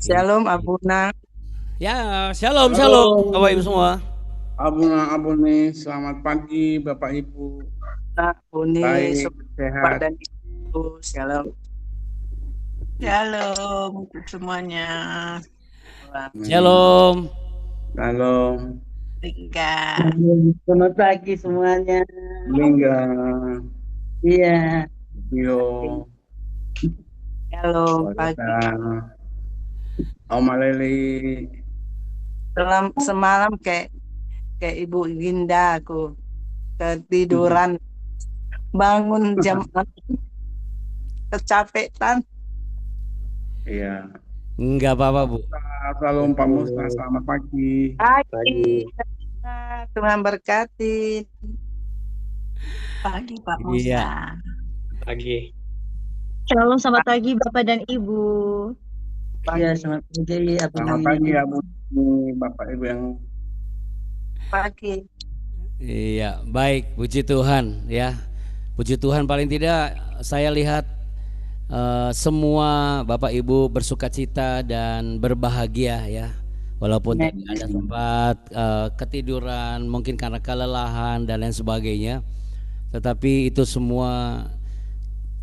Shalom Abuna. Ya, shalom, Halo, shalom, Bapak Ibu semua. Abune, selamat pagi Bapak Ibu. Abuni, Baik, Bapak sehat. dan Ibu. Shalom. Shalom untuk semuanya. Shalom. Shalom. Lingga. Selamat pagi semuanya. Lingga. Iya. Yo. Shalom pagi. Oma Leli. Semalam kayak Ibu Ginda aku ketiduran, bangun jam 6, kecapean. Iya. Enggak apa-apa, Bu. Shalom Pak Musa, selamat pagi. Pagi. Tuhan berkati. Pagi Pak Musa. Iya. Pagi. Shalom, selamat pagi Bapak dan Ibu. Iya, selamat pagi Abu. Selamat pagi Abu, Bapak Ibu yang pagi. Iya, baik, puji Tuhan ya. Puji Tuhan, paling tidak saya lihat semua Bapak Ibu bersukacita dan berbahagia ya. Walaupun tadi ada sempat ketiduran, mungkin karena kelelahan dan lain sebagainya. Tetapi itu semua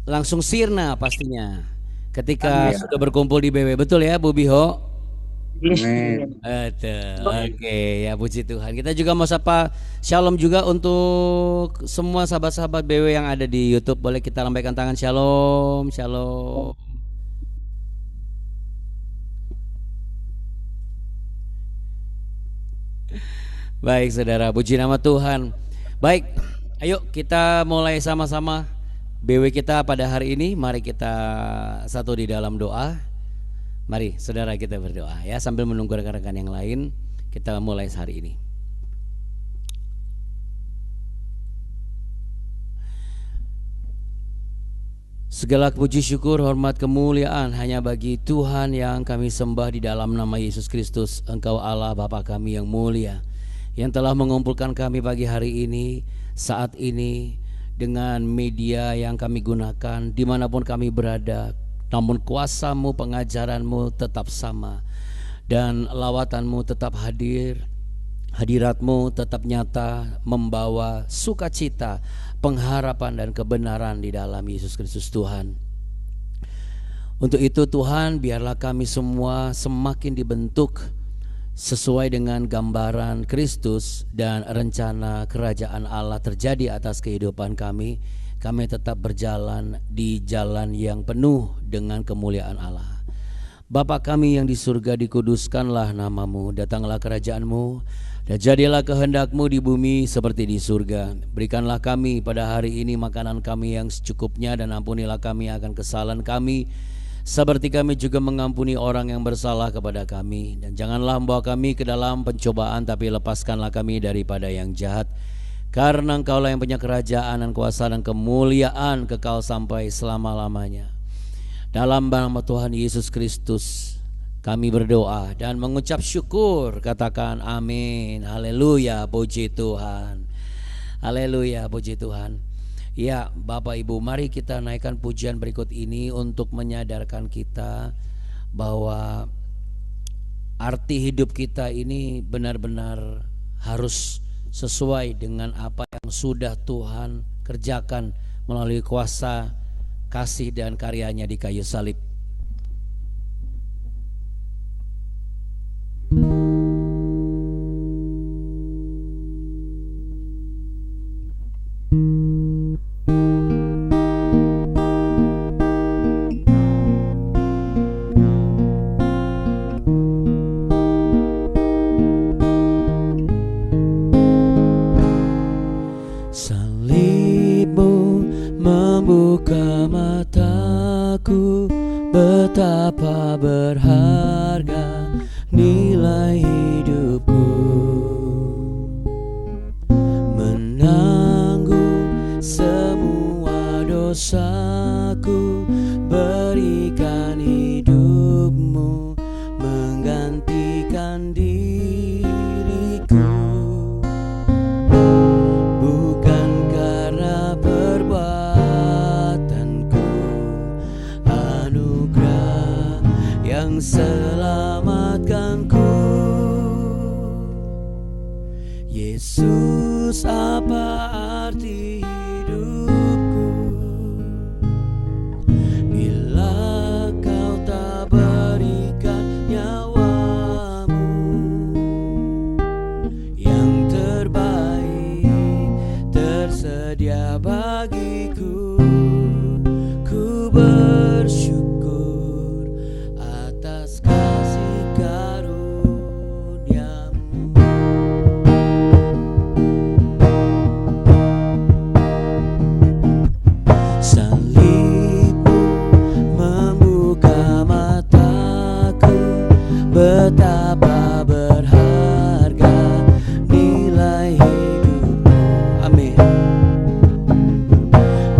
langsung sirna pastinya ketika sudah berkumpul di BW. Betul ya Bu Biho? Amin. Oke, ya puji Tuhan. Kita juga mau sapa shalom juga untuk semua sahabat-sahabat BW yang ada di YouTube. Boleh kita lambaikan tangan, shalom, shalom. Baik saudara, puji nama Tuhan. Baik, ayo kita mulai sama-sama BW kita pada hari ini. Mari kita satu di dalam doa. Mari saudara kita berdoa ya, sambil menunggu rekan-rekan yang lain. Kita mulai hari ini. Segala puji syukur, hormat, kemuliaan hanya bagi Tuhan yang kami sembah di dalam nama Yesus Kristus. Engkau Allah Bapa kami yang mulia, yang telah mengumpulkan kami pagi hari ini, saat ini, dengan media yang kami gunakan dimanapun kami berada. Namun kuasa-Mu, pengajaran-Mu tetap sama, dan lawatan-Mu tetap hadir. Hadirat-Mu tetap nyata, membawa sukacita, pengharapan dan kebenaran di dalam Yesus Kristus Tuhan. Untuk itu Tuhan, biarlah kami semua semakin dibentuk sesuai dengan gambaran Kristus dan rencana kerajaan Allah terjadi atas kehidupan kami. Kami tetap berjalan di jalan yang penuh dengan kemuliaan Allah. Bapa kami yang di surga, dikuduskanlah nama-Mu, datanglah kerajaan-Mu, dan jadilah kehendak-Mu di bumi seperti di surga. Berikanlah kami pada hari ini makanan kami yang secukupnya, dan ampunilah kami akan kesalahan kami, seperti kami juga mengampuni orang yang bersalah kepada kami. Dan janganlah membawa kami ke dalam pencobaan, tapi lepaskanlah kami daripada yang jahat. Karena Engkaulah yang punya kerajaan dan kuasa dan kemuliaan kekal sampai selama-lamanya. Dalam nama Tuhan Yesus Kristus kami berdoa dan mengucap syukur. Katakan amin. Haleluya, puji Tuhan. Haleluya, puji Tuhan. Ya Bapak Ibu, mari kita naikkan pujian berikut ini untuk menyadarkan kita bahwa arti hidup kita ini benar-benar harus sesuai dengan apa yang sudah Tuhan kerjakan melalui kuasa, kasih dan karyanya di kayu salib. Betapa berharga nilai hidupku, menanggung semua dosaku, berikan hidupmu menggantikan diriku. Bukan karena perbuatanku, anugerah yang yang selamatkanku. Yesus, apa arti hidupku bila kau tak berikan nyawamu yang terbaik tersedia bagiku. Ku bersyukur atas kasih karuniamu. Salibmu membuka mataku, betapa berharga nilai hidupmu. Amin.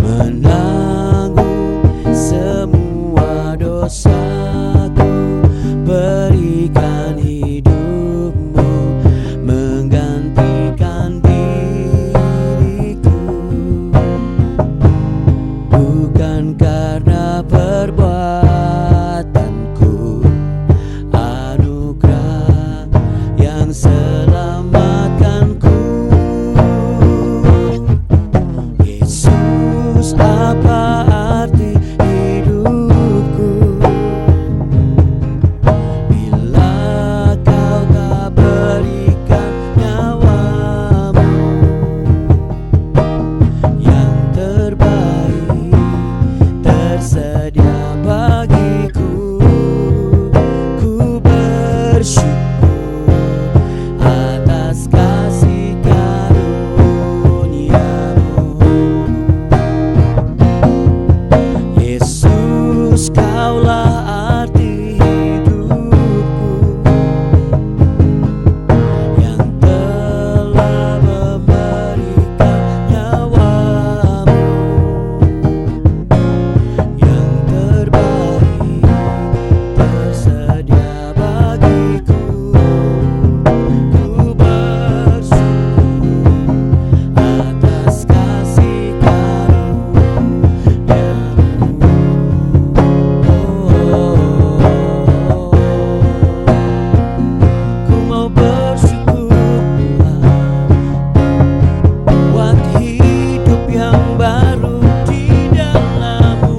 Menanggung semua dosaku, berikan hidupmu menggantikan diriku. Bukan karena perbuatanku, anugerah yang selamatkanku. Yesus, apa arti hidupku bila kau tak berikan nyawamu yang terbaik tersedia bagiku. Ku bersyukur atas kasih karuniamu. Yesus, kaulah arti hidupku yang telah memberikan nyawamu yang terbaik tersedia bagiku. Ku bersyukur atas kasih karuniamu. Ku mau bersyukur buat hidup yang baru di dalam-Mu.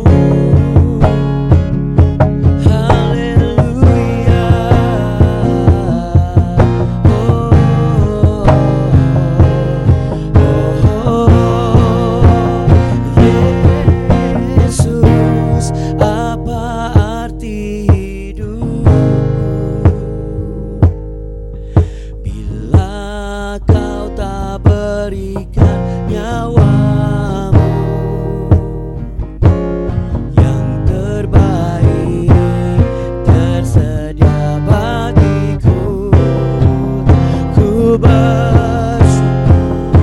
Haleluya. Yesus, apa arti hidupku bila kau tak berikan nyawamu yang terbaik tersedia bagiku. Ku bersyukur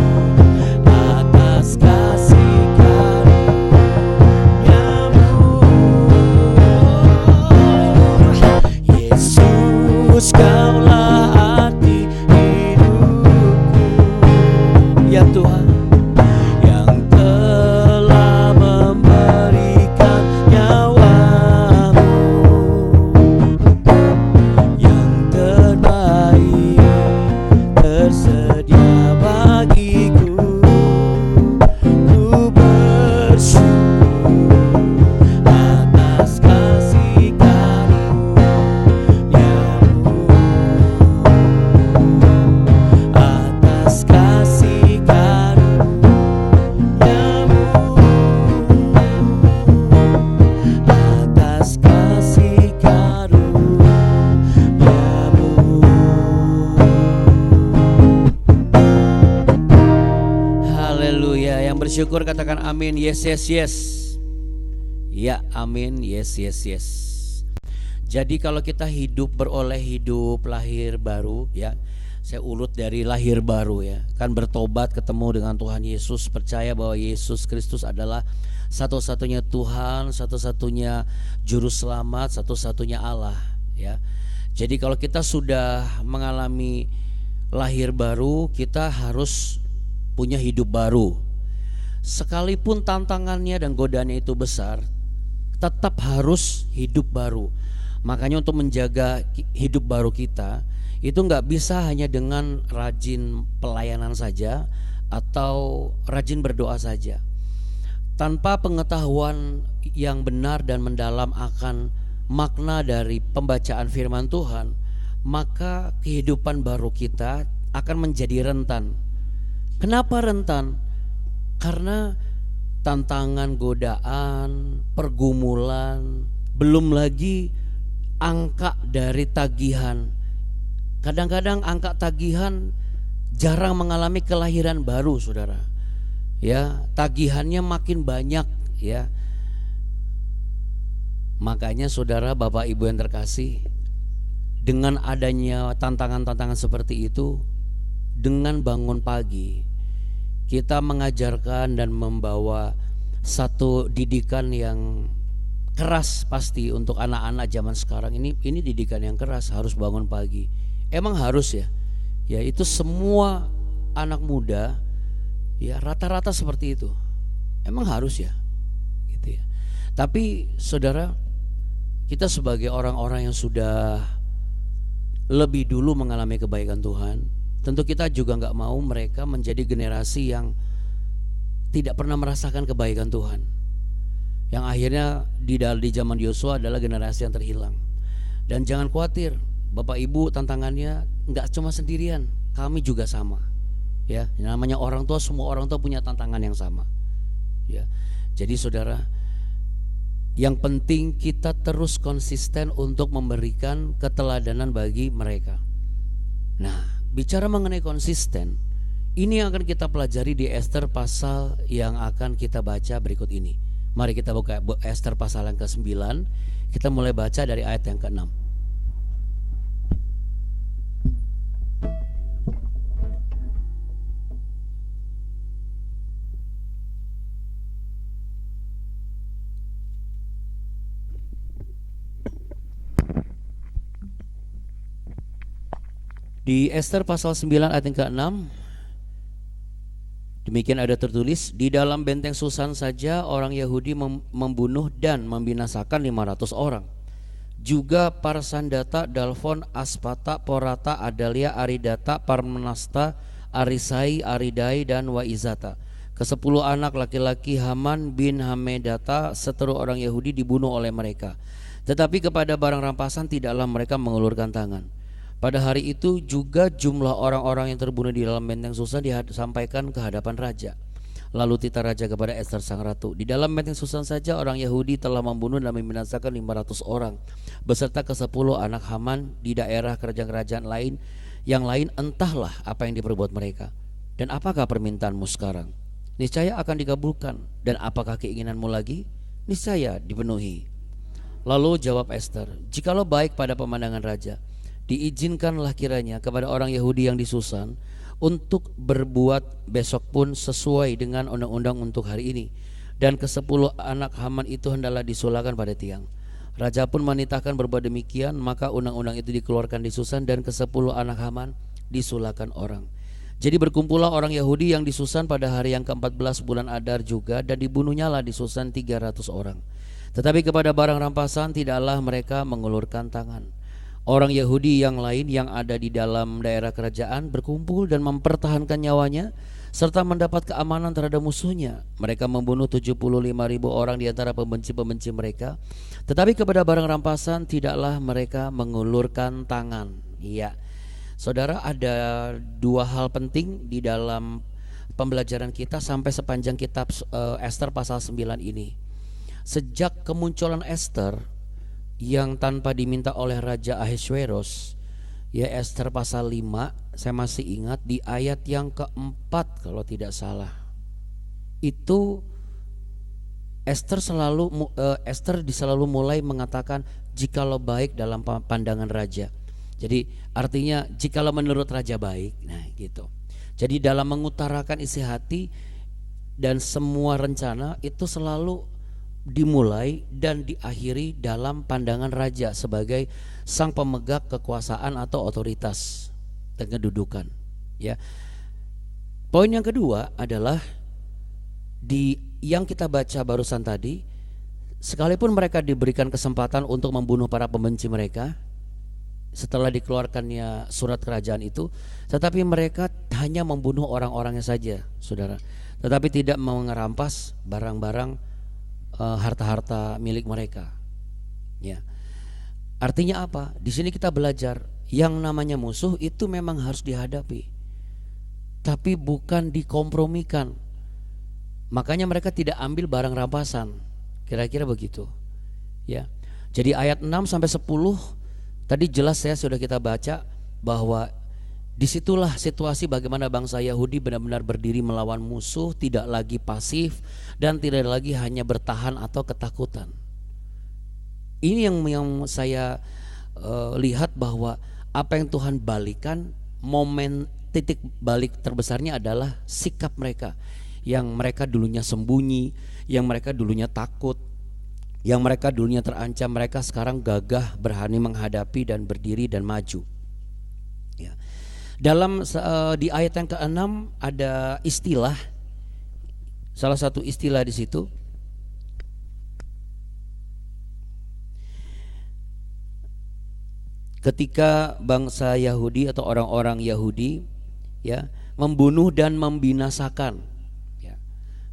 atas kasih karuniamu. Yesus, kaulah arti hidupku, ya Tuhan, yang telah memberikan nyawamu yang terbaik tersedia bagiku. Ku bersyukur atas kasih karuniamu, atas kasih karuniamu, atas kasih karuniamu. Haleluya. Yang bersyukur katakan amin. Yes, yes, yes. Ya, amin. Yes, yes, yes. Jadi kalau kita hidup, beroleh hidup lahir baru, ya, saya ulut dari lahir baru, ya, kan bertobat, ketemu dengan Tuhan Yesus, percaya bahwa Yesus Kristus adalah satu-satunya Tuhan, satu-satunya juru selamat, satu-satunya Allah, ya. Jadi kalau kita sudah mengalami lahir baru, kita harus punya hidup baru. Sekalipun tantangannya dan godaannya itu besar, tetap harus hidup baru. Makanya untuk menjaga hidup baru kita itu nggak bisa hanya dengan rajin pelayanan saja atau rajin berdoa saja. Tanpa pengetahuan yang benar dan mendalam akan makna dari pembacaan firman Tuhan, maka kehidupan baru kita akan menjadi rentan. Kenapa rentan? Karena tantangan, godaan, pergumulan, belum lagi angka dari tagihan. Kadang-kadang angka tagihan jarang mengalami kelahiran baru, saudara. Ya, tagihannya makin banyak, ya. Makanya saudara, Bapak Ibu yang terkasih, dengan adanya tantangan-tantangan seperti itu, dengan bangun pagi kita mengajarkan dan membawa satu didikan yang keras pasti untuk anak-anak zaman sekarang ini didikan yang keras, harus bangun pagi. Emang harus ya? Ya, itu semua anak muda ya rata-rata seperti itu. Emang harus ya? Gitu ya. Tapi saudara, kita sebagai orang-orang yang sudah lebih dulu mengalami kebaikan Tuhan, tentu kita juga nggak mau mereka menjadi generasi yang tidak pernah merasakan kebaikan Tuhan, yang akhirnya di zaman Yosua adalah generasi yang terhilang. Dan jangan khawatir, Bapak Ibu, tantangannya nggak cuma sendirian, kami juga sama. Ya, namanya orang tua, semua orang tua punya tantangan yang sama. Ya, jadi saudara, yang penting kita terus konsisten untuk memberikan keteladanan bagi mereka. Nah, bicara mengenai konsisten, ini yang akan kita pelajari di Ester pasal yang akan kita baca berikut ini. Mari kita buka Ester pasal yang ke-9. Kita mulai baca dari ayat yang ke-6. Di Ester pasal 9 ayat yang ke-6, demikian ada tertulis, di dalam benteng Susan saja orang Yahudi membunuh dan membinasakan 500 orang. Juga Parsandata, Dalfon, Aspata, Porata, Adalia, Aridata, Parmenasta, Arisai, Aridai, dan Waizata. Ke-10 anak laki-laki Haman bin Hamedata, seteru orang Yahudi, dibunuh oleh mereka. Tetapi kepada barang rampasan tidaklah mereka mengulurkan tangan. Pada hari itu juga jumlah orang-orang yang terbunuh di dalam benteng Susan disampaikan ke hadapan raja. Lalu titah raja kepada Ester sang ratu, di dalam benteng Susan saja orang Yahudi telah membunuh dan membinasakan 500 orang, beserta ke-10 anak Haman. Di daerah kerajaan-kerajaan lain yang lain entahlah apa yang diperbuat mereka. Dan apakah permintaanmu sekarang? Niscaya akan dikabulkan. Dan apakah keinginanmu lagi? Niscaya dipenuhi. Lalu jawab Ester, jikalau baik pada pemandangan raja, diizinkanlah kiranya kepada orang Yahudi yang di Susan untuk berbuat besok pun sesuai dengan undang-undang untuk hari ini. Dan ke-10 anak Haman itu hendaklah disulakan pada tiang. Raja pun menitahkan berbuat demikian, maka undang-undang itu dikeluarkan di Susan dan ke-10 anak Haman disulakan orang. Jadi berkumpullah orang Yahudi yang di Susan pada hari yang ke-14 bulan Adar juga, dan dibunuhnyalah di Susan 300 orang. Tetapi kepada barang rampasan tidaklah mereka mengulurkan tangan. Orang Yahudi yang lain yang ada di dalam daerah kerajaan berkumpul dan mempertahankan nyawanya serta mendapat keamanan terhadap musuhnya. Mereka membunuh 75.000 orang di antara pembenci-pembenci mereka. Tetapi kepada barang rampasan tidaklah mereka mengulurkan tangan. Iya, saudara, ada dua hal penting di dalam pembelajaran kita sampai sepanjang kitab Ester pasal 9 ini. Sejak kemunculan Ester yang tanpa diminta oleh Raja Ahasuerus, ya, Ester pasal 5, saya masih ingat di ayat yang ke-4 kalau tidak salah. Itu Ester selalu mulai mengatakan jikalau baik dalam pandangan raja. Jadi artinya jikalau menurut raja baik. Nah, gitu. Jadi dalam mengutarakan isi hati dan semua rencana itu selalu dimulai dan diakhiri dalam pandangan raja sebagai sang pemegang kekuasaan atau otoritas dan kedudukan. Ya. Poin yang kedua adalah di yang kita baca barusan tadi, sekalipun mereka diberikan kesempatan untuk membunuh para pembenci mereka setelah dikeluarkannya surat kerajaan itu, tetapi mereka hanya membunuh orang-orangnya saja, saudara. Tetapi tidak mengerampas barang-barang harta-harta milik mereka. Ya. Artinya apa? Di sini kita belajar yang namanya musuh itu memang harus dihadapi, tapi bukan dikompromikan. Makanya mereka tidak ambil barang rampasan. Kira-kira begitu. Ya. Jadi ayat 6 sampai 10 tadi jelas sudah kita baca bahwa disitulah situasi bagaimana bangsa Yahudi benar-benar berdiri melawan musuh, tidak lagi pasif dan tidak lagi hanya bertahan atau ketakutan. Ini yang saya lihat bahwa apa yang Tuhan balikan, momen titik balik terbesarnya adalah sikap mereka. Yang mereka dulunya sembunyi, yang mereka dulunya takut, yang mereka dulunya terancam, mereka sekarang gagah, berani menghadapi dan berdiri dan maju. Ya. Dalam di ayat yang ke-6 ada istilah, salah satu istilah di situ. Ketika bangsa Yahudi atau orang-orang Yahudi ya membunuh dan membinasakan, ya,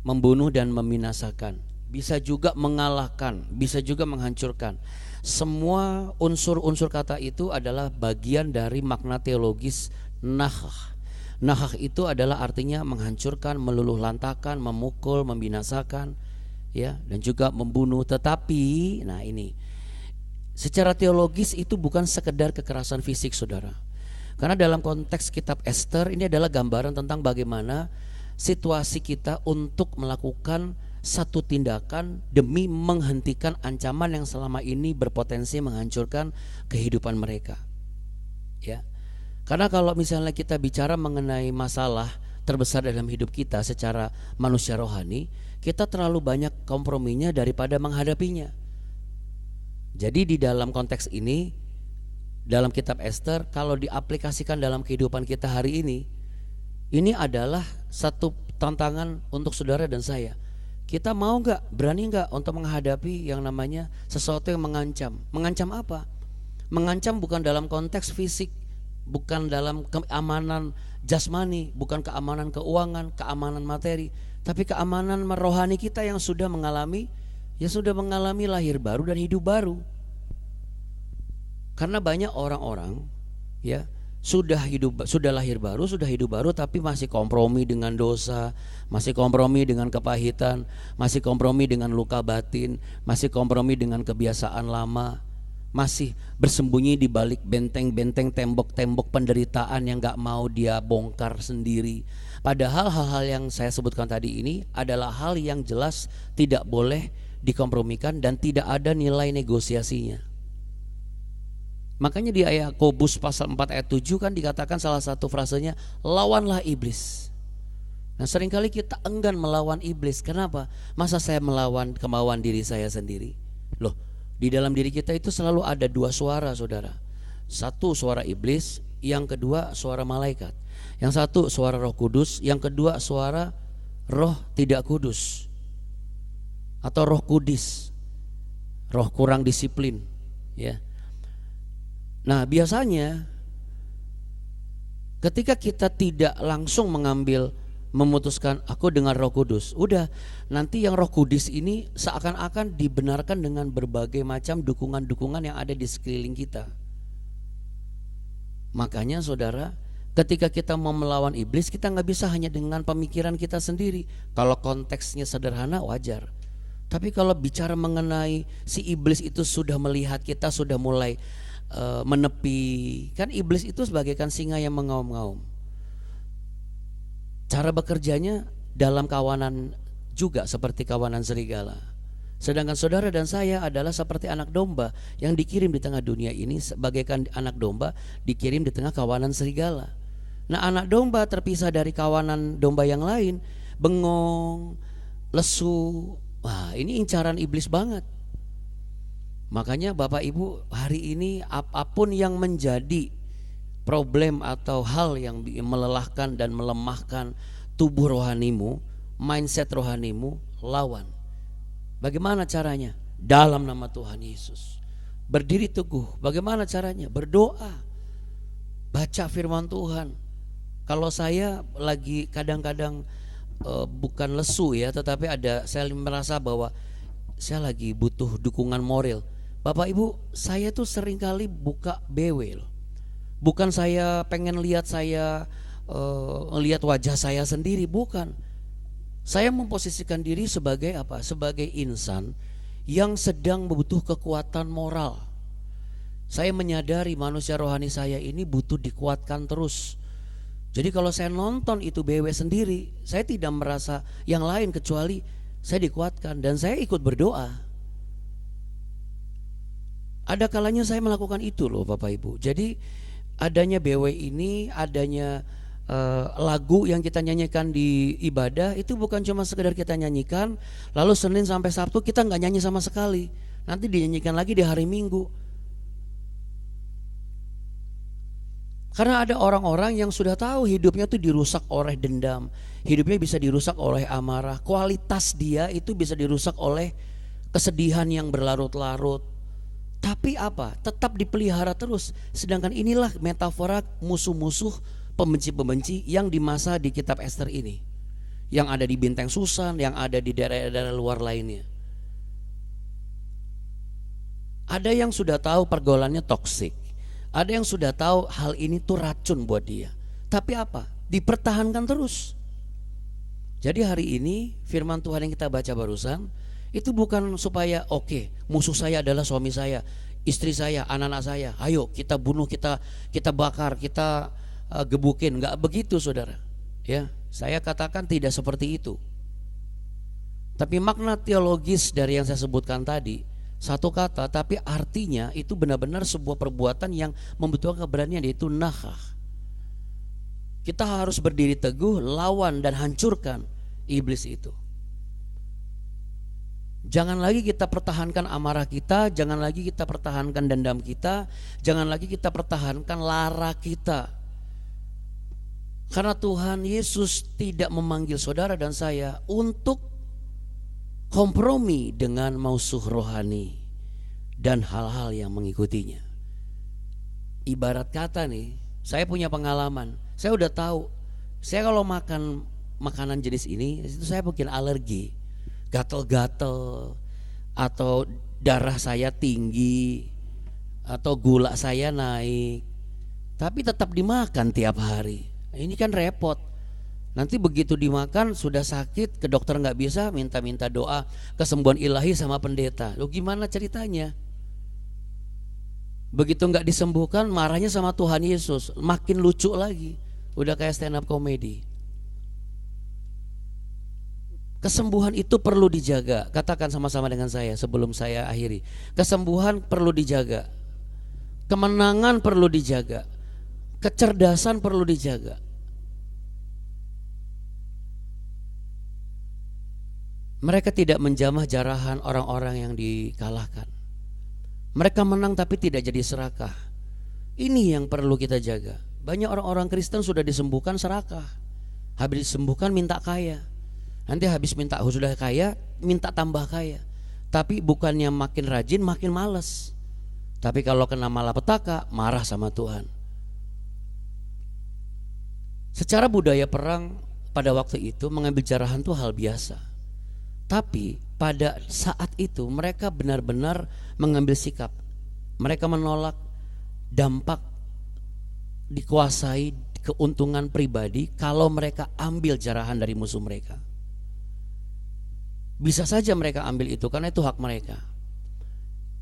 membunuh dan membinasakan, bisa juga mengalahkan, bisa juga menghancurkan. Semua unsur-unsur kata itu adalah bagian dari makna teologis nahah. Nahah itu adalah artinya menghancurkan, meluluh lantakan, memukul, membinasakan, ya, dan juga membunuh. Tetapi, nah ini, secara teologis itu bukan sekedar kekerasan fisik, saudara. Karena dalam konteks kitab Ester ini adalah gambaran tentang bagaimana situasi kita untuk melakukan satu tindakan demi menghentikan ancaman yang selama ini berpotensi menghancurkan kehidupan mereka. Ya. Karena kalau misalnya kita bicara mengenai masalah terbesar dalam hidup kita secara manusia rohani, kita terlalu banyak komprominya daripada menghadapinya. Jadi di dalam konteks ini, dalam kitab Ester, kalau diaplikasikan dalam kehidupan kita hari ini adalah satu tantangan untuk saudara dan saya. Kita mau gak, berani gak untuk menghadapi yang namanya sesuatu yang mengancam. Mengancam apa? Mengancam bukan dalam konteks fisik, bukan dalam keamanan jasmani, bukan keamanan keuangan, keamanan materi, tapi keamanan rohani kita yang sudah mengalami lahir baru dan hidup baru. Karena banyak orang-orang ya sudah lahir baru, sudah hidup baru, tapi masih kompromi dengan dosa, masih kompromi dengan kepahitan, masih kompromi dengan luka batin, masih kompromi dengan kebiasaan lama, masih bersembunyi di balik benteng-benteng, tembok-tembok penderitaan yang gak mau dia bongkar sendiri. Padahal hal-hal yang saya sebutkan tadi ini adalah hal yang jelas tidak boleh dikompromikan dan tidak ada nilai negosiasinya. Makanya di ayat Yakobus pasal 4 ayat 7 kan dikatakan salah satu frasenya, lawanlah iblis. Nah seringkali kita enggan melawan iblis. Kenapa? Masa saya melawan kemauan diri saya sendiri? Loh, di dalam diri kita itu selalu ada dua suara, saudara. Satu suara iblis, yang kedua suara malaikat. Yang satu suara Roh Kudus, yang kedua suara roh tidak kudus atau roh kudis, roh kurang disiplin, ya. Nah biasanya ketika kita tidak langsung memutuskan aku dengan Roh Kudus, udah nanti yang Roh Kudus ini seakan-akan dibenarkan dengan berbagai macam dukungan-dukungan yang ada di sekeliling kita. Makanya saudara, ketika kita mau melawan iblis, kita gak bisa hanya dengan pemikiran kita sendiri. Kalau konteksnya sederhana wajar. Tapi kalau bicara mengenai si iblis itu sudah melihat kita, sudah mulai menepi. Kan iblis itu sebagaikan singa yang mengaum-ngaum. Cara bekerjanya dalam kawanan juga seperti kawanan serigala. Sedangkan saudara dan saya adalah seperti anak domba yang dikirim di tengah dunia ini, sebagaikan anak domba dikirim di tengah kawanan serigala. Nah anak domba terpisah dari kawanan domba yang lain, bengong, lesu. Wah ini incaran iblis banget. Makanya Bapak Ibu hari ini apapun yang menjadi problem atau hal yang melelahkan dan melemahkan tubuh rohanimu, mindset rohanimu, lawan. Bagaimana caranya? dalam nama Tuhan Yesus. Berdiri teguh. Bagaimana caranya? Berdoa, baca firman Tuhan. Kalau saya lagi kadang-kadang bukan lesu ya, tetapi saya merasa bahwa saya lagi butuh dukungan moral. Bapak Ibu, saya tuh seringkali buka BW loh. Bukan saya pengen lihat lihat wajah saya sendiri, bukan. Saya memposisikan diri sebagai apa? Sebagai insan yang sedang membutuh kekuatan moral. Saya menyadari manusia rohani saya ini butuh dikuatkan terus. Jadi kalau saya nonton itu BW sendiri, saya tidak merasa yang lain kecuali saya dikuatkan dan saya ikut berdoa. Ada kalanya saya melakukan itu loh Bapak Ibu. Jadi adanya BW ini, adanya lagu yang kita nyanyikan di ibadah itu bukan cuma sekedar kita nyanyikan lalu Senin sampai Sabtu kita nggak nyanyi sama sekali, nanti dinyanyikan lagi di hari Minggu. Karena ada orang-orang yang sudah tahu hidupnya itu dirusak oleh dendam, hidupnya bisa dirusak oleh amarah, kualitas dia itu bisa dirusak oleh kesedihan yang berlarut-larut. Tapi apa? Tetap dipelihara terus. Sedangkan inilah metafora musuh-musuh, pembenci-pembenci yang di masa di kitab Ester ini, yang ada di Bintang Susan, yang ada di daerah-daerah luar lainnya. Ada yang sudah tahu pergaulannya toksik, ada yang sudah tahu hal ini tuh racun buat dia. Tapi apa? Dipertahankan terus. Jadi hari ini firman Tuhan yang kita baca barusan itu bukan supaya musuh saya adalah suami saya, istri saya, anak-anak saya, ayo kita bunuh, kita bakar, kita gebukin. Enggak begitu saudara ya, saya katakan tidak seperti itu. Tapi makna teologis dari yang saya sebutkan tadi satu kata, tapi artinya itu benar-benar sebuah perbuatan yang membutuhkan keberanian, yaitu nakah. Kita harus berdiri teguh, lawan dan hancurkan iblis itu. Jangan lagi kita pertahankan amarah kita, jangan lagi kita pertahankan dendam kita, jangan lagi kita pertahankan lara kita. Karena Tuhan Yesus tidak memanggil saudara dan saya untuk kompromi dengan musuh rohani dan hal-hal yang mengikutinya. Ibarat kata nih, saya punya pengalaman. Saya udah tahu, saya kalau makan makanan jenis ini, itu saya mungkin alergi, gatel-gatel, atau darah saya tinggi, atau gula saya naik. Tapi tetap dimakan tiap hari. Ini kan repot. Nanti begitu dimakan sudah sakit, ke dokter nggak bisa, minta-minta doa kesembuhan ilahi sama pendeta. Loh gimana ceritanya? Begitu nggak disembuhkan, marahnya sama Tuhan Yesus, makin lucu lagi. Udah kayak stand up comedy. Kesembuhan itu perlu dijaga. Katakan sama-sama dengan saya sebelum saya akhiri. Kesembuhan perlu dijaga. Kemenangan perlu dijaga. Kecerdasan perlu dijaga. Mereka tidak menjamah jarahan orang-orang yang dikalahkan. Mereka menang tapi tidak jadi serakah. Ini yang perlu kita jaga. Banyak orang-orang Kristen sudah disembuhkan serakah. Habis disembuhkan minta kaya. Nanti habis sudah kaya, minta tambah kaya. Tapi bukannya makin rajin, makin malas. Tapi kalau kena malapetaka, marah sama Tuhan. Secara budaya perang pada waktu itu mengambil jarahan itu hal biasa. Tapi pada saat itu mereka benar-benar mengambil sikap. Mereka menolak dampak dikuasai keuntungan pribadi kalau mereka ambil jarahan dari musuh mereka. Bisa saja mereka ambil itu karena itu hak mereka.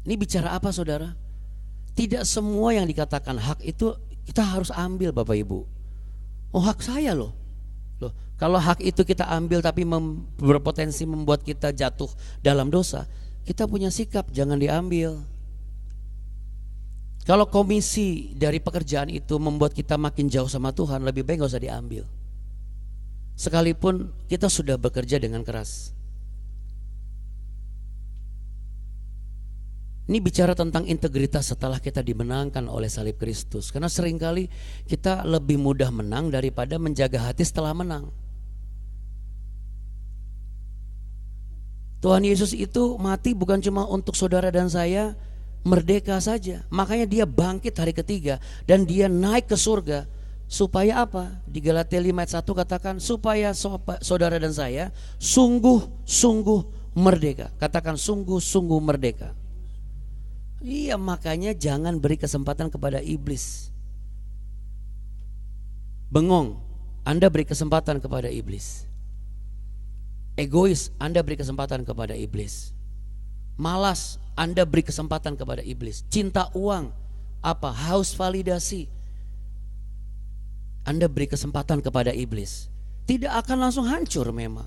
Ini bicara apa saudara? Tidak semua yang dikatakan hak itu kita harus ambil Bapak Ibu. Oh hak saya loh. Kalau hak itu kita ambil tapi berpotensi membuat kita jatuh dalam dosa, kita punya sikap jangan diambil. Kalau komisi dari pekerjaan itu membuat kita makin jauh sama Tuhan, lebih baik gak usah diambil. Sekalipun kita sudah bekerja dengan keras. Ini bicara tentang integritas setelah kita dimenangkan oleh salib Kristus. Karena seringkali kita lebih mudah menang daripada menjaga hati setelah menang. Tuhan Yesus itu mati bukan cuma untuk saudara dan saya merdeka saja. Makanya dia bangkit hari ketiga dan dia naik ke surga. Supaya apa? Di Galatia 5 ayat 1 katakan supaya saudara dan saya sungguh-sungguh merdeka. Katakan sungguh-sungguh merdeka. Iya, makanya jangan beri kesempatan kepada iblis. Bengong, Anda beri kesempatan kepada iblis. Egois, Anda beri kesempatan kepada iblis. Malas, Anda beri kesempatan kepada iblis. Cinta uang, haus validasi, Anda beri kesempatan kepada iblis. Tidak akan langsung hancur memang.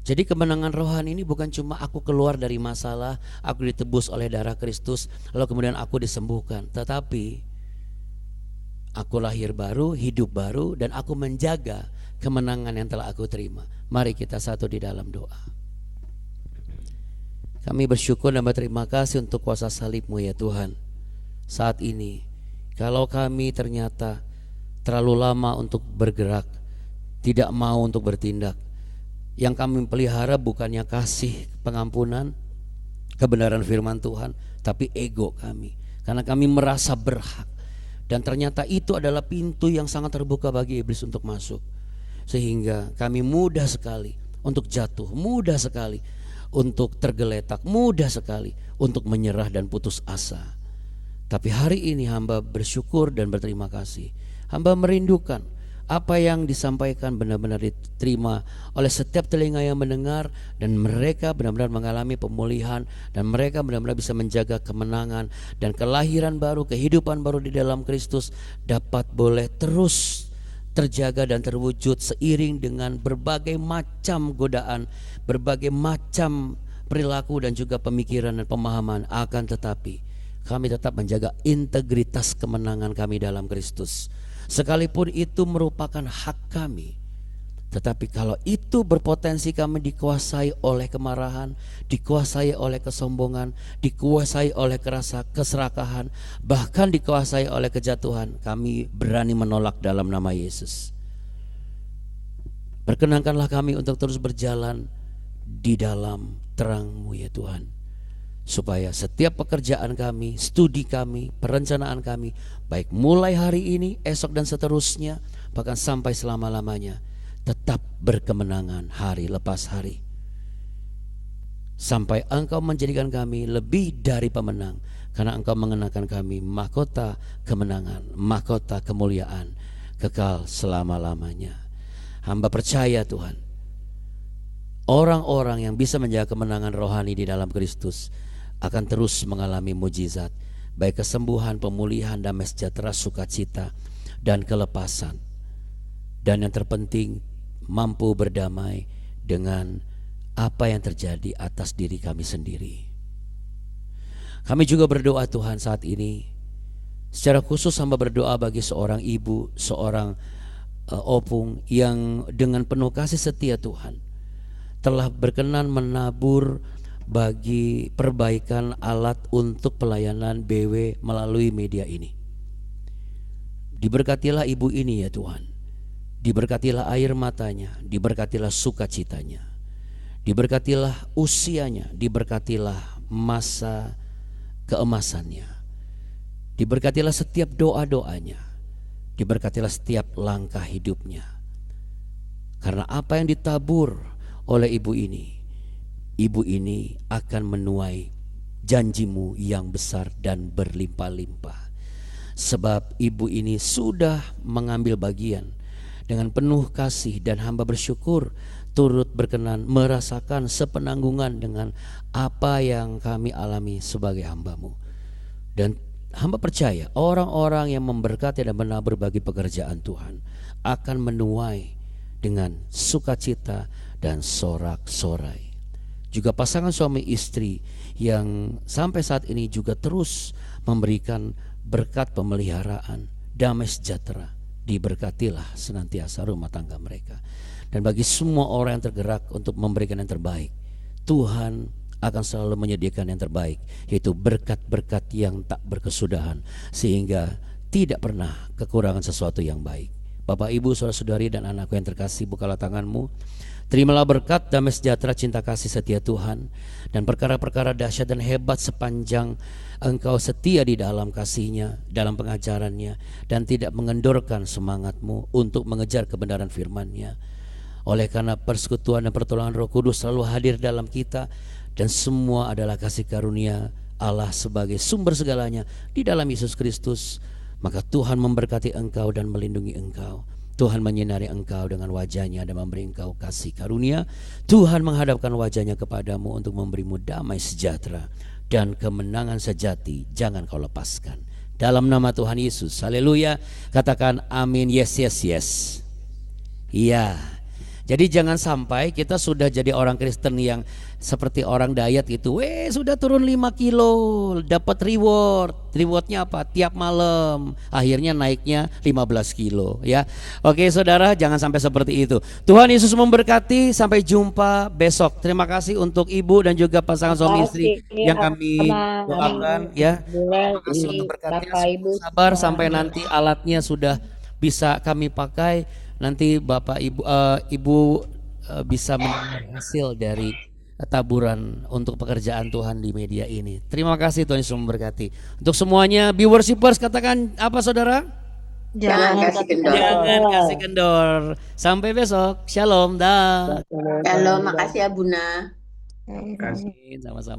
Jadi kemenangan rohani ini bukan cuma aku keluar dari masalah, aku ditebus oleh darah Kristus, lalu kemudian aku disembuhkan. Tetapi aku lahir baru, hidup baru, dan aku menjaga kemenangan yang telah aku terima. Mari kita satu di dalam doa. Kami bersyukur dan berterima kasih untuk kuasa salib-Mu ya Tuhan. Saat ini kalau kami ternyata terlalu lama untuk bergerak, tidak mau untuk bertindak, yang kami pelihara bukannya kasih, pengampunan, kebenaran firman Tuhan, tapi ego kami. Karena kami merasa berhak. Dan ternyata itu adalah pintu yang sangat terbuka bagi iblis untuk masuk. Sehingga kami mudah sekali untuk jatuh, mudah sekali untuk tergeletak, mudah sekali untuk menyerah dan putus asa. Tapi hari ini hamba bersyukur dan berterima kasih. Hamba merindukan apa yang disampaikan benar-benar diterima oleh setiap telinga yang mendengar, dan mereka benar-benar mengalami pemulihan, dan mereka benar-benar bisa menjaga kemenangan dan kelahiran baru, kehidupan baru di dalam Kristus dapat boleh terus terjaga dan terwujud seiring dengan berbagai macam godaan, berbagai macam perilaku dan juga pemikiran dan pemahaman. Akan tetapi kami tetap menjaga integritas kemenangan kami dalam Kristus. Sekalipun itu merupakan hak kami, tetapi kalau itu berpotensi kami dikuasai oleh kemarahan, dikuasai oleh kesombongan, dikuasai oleh keserakahan, bahkan dikuasai oleh kejatuhan, kami berani menolak dalam nama Yesus. Perkenankanlah kami untuk terus berjalan di dalam terang-Mu ya Tuhan, supaya setiap pekerjaan kami, studi kami, perencanaan kami, baik mulai hari ini, esok dan seterusnya, bahkan sampai selama-lamanya, tetap berkemenangan hari lepas hari. Sampai Engkau menjadikan kami lebih dari pemenang, karena Engkau mengenakan kami mahkota kemenangan, mahkota kemuliaan kekal selama-lamanya. Hamba percaya Tuhan, orang-orang yang bisa menjaga kemenangan rohani di dalam Kristus akan terus mengalami mujizat, baik kesembuhan, pemulihan, damai sejahtera, sukacita, dan kelepasan. Dan yang terpenting, mampu berdamai dengan apa yang terjadi atas diri kami sendiri. Kami juga berdoa Tuhan saat ini, secara khusus hamba berdoa bagi seorang ibu, seorang opung yang dengan penuh kasih setia Tuhan telah berkenan menabur bagi perbaikan alat untuk pelayanan BW melalui media ini. Diberkatilah ibu ini ya Tuhan. Diberkatilah air matanya, diberkatilah sukacitanya, diberkatilah usianya, diberkatilah masa keemasannya, diberkatilah setiap doa-doanya, diberkatilah setiap langkah hidupnya. Karena apa yang ditabur oleh ibu ini akan menuai janji-Mu yang besar dan berlimpah-limpah. Sebab ibu ini sudah mengambil bagian dengan penuh kasih, dan hamba bersyukur turut berkenan merasakan sepenanggungan dengan apa yang kami alami sebagai hamba-Mu. Dan hamba percaya orang-orang yang memberkati dan menabur bagi pekerjaan Tuhan akan menuai dengan sukacita dan sorak-sorai. Juga pasangan suami istri yang sampai saat ini juga terus memberikan berkat pemeliharaan, damai sejahtera, diberkatilah senantiasa rumah tangga mereka. Dan bagi semua orang yang tergerak untuk memberikan yang terbaik, Tuhan akan selalu menyediakan yang terbaik, yaitu berkat-berkat yang tak berkesudahan, sehingga tidak pernah kekurangan sesuatu yang baik. Bapak, Ibu, saudara-saudari dan anakku yang terkasih, bukalah tanganmu, Terimalah berkat, damai sejahtera, cinta kasih setia Tuhan, dan perkara-perkara dahsyat dan hebat sepanjang Engkau setia di dalam kasih-Nya, dalam pengajarannya, dan tidak mengendorkan semangatmu untuk mengejar kebenaran firman-Nya. Oleh karena persekutuan dan pertolongan Roh Kudus selalu hadir dalam kita, dan semua adalah kasih karunia Allah sebagai sumber segalanya di dalam Yesus Kristus, maka Tuhan memberkati engkau dan melindungi engkau. Tuhan menyinari engkau dengan wajah-Nya dan memberi engkau kasih karunia. Tuhan menghadapkan wajah-Nya kepadamu untuk memberimu damai sejahtera dan kemenangan sejati, jangan kau lepaskan. Dalam nama Tuhan Yesus, haleluya. Katakan amin, yes, yes, yes. Iya. Jadi jangan sampai kita sudah jadi orang Kristen yang seperti orang diet gitu. Sudah turun 5 kilo, dapat reward. Rewardnya apa? Tiap malam akhirnya naiknya 15 kilo ya. Oke saudara, jangan sampai seperti itu. Tuhan Yesus memberkati, sampai jumpa besok. Terima kasih untuk ibu dan juga pasangan suami istri yang kami doakan ya. Terima kasih untuk berkatnya. Sabar sampai nanti alatnya sudah bisa kami pakai. Nanti Bapak Ibu bisa mendengar hasil dari taburan untuk pekerjaan Tuhan di media ini. Terima kasih, Tuhan Yesus memberkati. Untuk semuanya, be worshipers, katakan apa saudara? Jangan kasih kendor. Jangan kasih kendor. Sampai besok. Shalom, dah. Shalom, makasih ya Buna. Terima kasih. Sama-sama.